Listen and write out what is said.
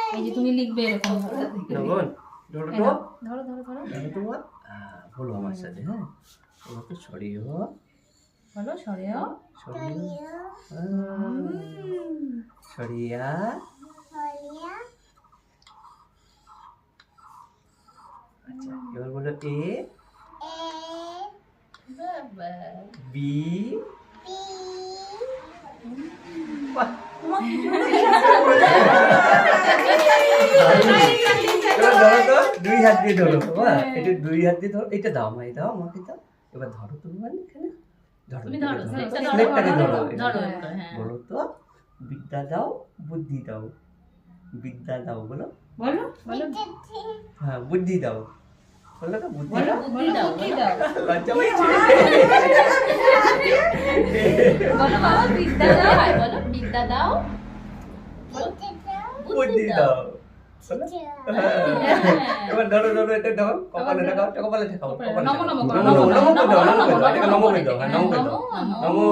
এই যে তুমি লিখবে এরকম নগন ধরো তো ধরো ধরো ধরো ধরো তো বলো আমার সাথে হ্যাঁ বলো তো সরিও বলো সরেও সরিও সরিয়া আচ্ছা এবার বলো এ বি বাহ ধরো তো দুই হাত দিয়ে ধরো এটা দুই হাত দিয়ে ধরো এটা দাও মাই দাও আমাকে দাও এবার ধরো তুমি মানে এখানে ধরো তুমি ধরো স্লেটটাকে ধরো ধরো বলো তো বিদ্যা দাও বুদ্ধি দাও বিদ্যা দাও বলো বলো বলো হ্যাঁ বুদ্ধি দাও বলো তো বুদ্ধি বলো দাও বুদ্ধি দাও লজ্জা পেয়েছে বলো বাবা বিদ্যা দাও বলো বিদ্যা দাও বুদ্ধি দাও এবার ধরো ধরো এটা দাও কপালে ঠেকাও কপালে ঠেকাও নমো নমো নমো নমো দাও নমো দাও নমো দাও নমো